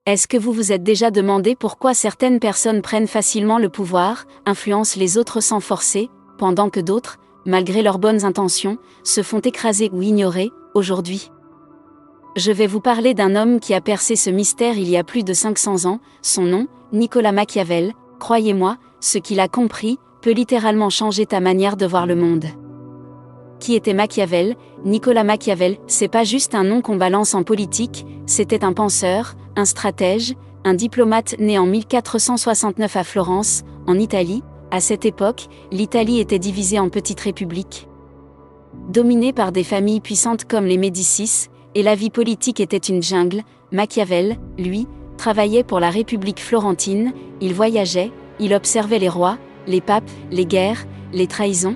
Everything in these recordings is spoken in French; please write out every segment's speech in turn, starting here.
Est-ce que vous vous êtes déjà demandé pourquoi certaines personnes prennent facilement le pouvoir, influencent les autres sans forcer, pendant que d'autres, malgré leurs bonnes intentions, se font écraser ou ignorer, aujourd'hui? Je vais vous parler d'un homme qui a percé ce mystère il y a plus de 500 ans, son nom, Nicolas Machiavel. Croyez-moi, ce qu'il a compris peut littéralement changer ta manière de voir le monde. Qui était Machiavel? Nicolas Machiavel, c'est pas juste un nom qu'on balance en politique, c'était un penseur, un stratège, un diplomate né en 1469 à Florence, en Italie. À cette époque, l'Italie était divisée en petites républiques, dominée par des familles puissantes comme les Médicis, et la vie politique était une jungle. Machiavel, lui, travaillait pour la République florentine, il voyageait, il observait les rois, les papes, les guerres, les trahisons.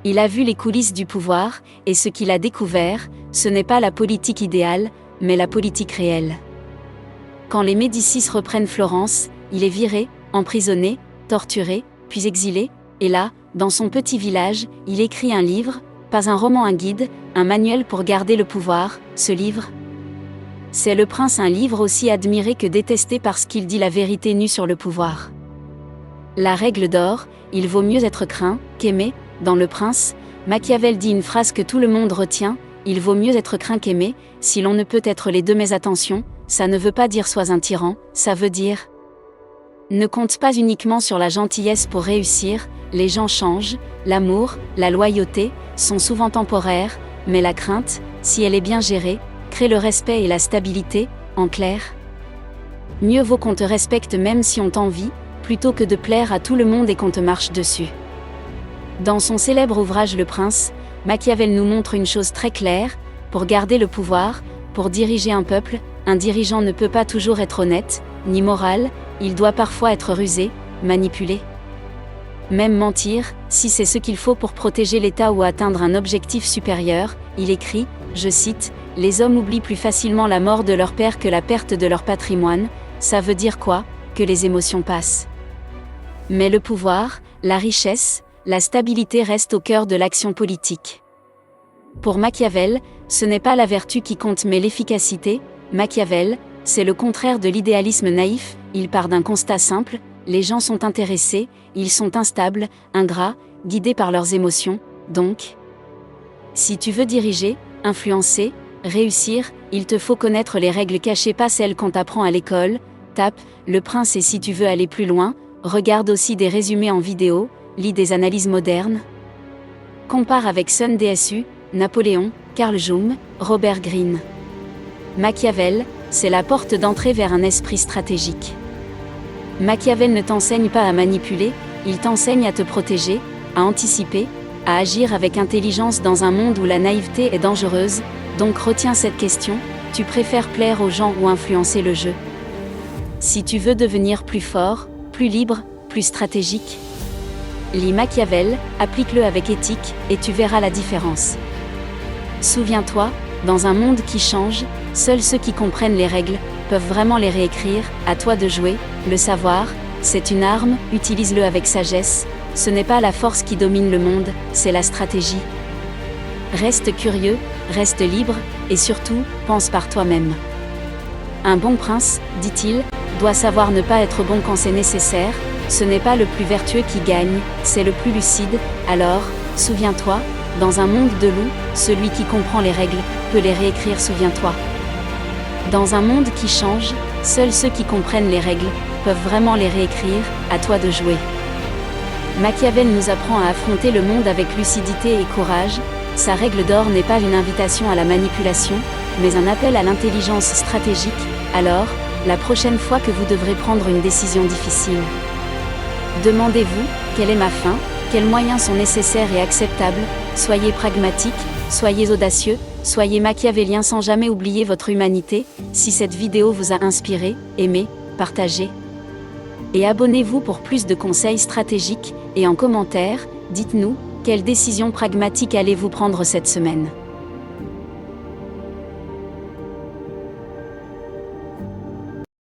Il a vu les coulisses du pouvoir, et ce qu'il a découvert, ce n'est pas la politique idéale, mais la politique réelle. Quand les Médicis reprennent Florence, il est viré, emprisonné, torturé, puis exilé, et là, dans son petit village, il écrit un livre, pas un roman, un guide, un manuel pour garder le pouvoir. Ce livre, c'est Le Prince, un livre aussi admiré que détesté parce qu'il dit la vérité nue sur le pouvoir. La règle d'or, il vaut mieux être craint qu'aimé. Dans Le Prince, Machiavel dit une phrase que tout le monde retient, il vaut mieux être craint qu'aimé. Si l'on ne peut être les deux, mais attention, ça ne veut pas dire sois un tyran, ça veut dire ne compte pas uniquement sur la gentillesse pour réussir. Les gens changent, l'amour, la loyauté, sont souvent temporaires, mais la crainte, si elle est bien gérée, crée le respect et la stabilité. En clair, mieux vaut qu'on te respecte même si on t'envie, plutôt que de plaire à tout le monde et qu'on te marche dessus. Dans son célèbre ouvrage Le Prince, Machiavel nous montre une chose très claire: pour garder le pouvoir, pour diriger un peuple, un dirigeant ne peut pas toujours être honnête, ni moral, il doit parfois être rusé, manipulé, même mentir, si c'est ce qu'il faut pour protéger l'État ou atteindre un objectif supérieur. Il écrit, je cite, « Les hommes oublient plus facilement la mort de leur père que la perte de leur patrimoine ». Ça veut dire quoi? Que les émotions passent. Mais le pouvoir, la richesse, la stabilité restent au cœur de l'action politique. Pour Machiavel, ce n'est pas la vertu qui compte mais l'efficacité. Machiavel, c'est le contraire de l'idéalisme naïf, il part d'un constat simple: les gens sont intéressés, ils sont instables, ingrats, guidés par leurs émotions. Donc, si tu veux diriger, influencer, réussir, il te faut connaître les règles cachées, pas celles qu'on t'apprend à l'école. Tape Le Prince et si tu veux aller plus loin, regarde aussi des résumés en vidéo, lis des analyses modernes. Compare avec Sun Tzu, Napoléon, Carl Jung, Robert Greene. Machiavel, c'est la porte d'entrée vers un esprit stratégique. Machiavel ne t'enseigne pas à manipuler, il t'enseigne à te protéger, à anticiper, à agir avec intelligence dans un monde où la naïveté est dangereuse. Donc retiens cette question, tu préfères plaire aux gens ou influencer le jeu? Si tu veux devenir plus fort, plus libre, plus stratégique, lis Machiavel, applique-le avec éthique, et tu verras la différence. Souviens-toi, dans un monde qui change, seuls ceux qui comprennent les règles peuvent vraiment les réécrire. À toi de jouer. Le savoir, c'est une arme, utilise-le avec sagesse. Ce n'est pas la force qui domine le monde, c'est la stratégie. Reste curieux, reste libre, et surtout, pense par toi-même. Un bon prince, dit-il, doit savoir ne pas être bon quand c'est nécessaire. Ce n'est pas le plus vertueux qui gagne, c'est le plus lucide. Alors, souviens-toi, dans un monde de loups, celui qui comprend les règles peut les réécrire. Souviens-toi. Dans un monde qui change, seuls ceux qui comprennent les règles peuvent vraiment les réécrire. À toi de jouer. Machiavel nous apprend à affronter le monde avec lucidité et courage. Sa règle d'or n'est pas une invitation à la manipulation, mais un appel à l'intelligence stratégique. Alors, la prochaine fois que vous devrez prendre une décision difficile, demandez-vous, quelle est ma fin? Quels moyens sont nécessaires et acceptables? Soyez pragmatique, soyez audacieux, soyez machiavélien sans jamais oublier votre humanité. Si cette vidéo vous a inspiré, aimez, partagez. Et abonnez-vous pour plus de conseils stratégiques, et en commentaire, dites-nous, quelle décision pragmatique allez-vous prendre cette semaine?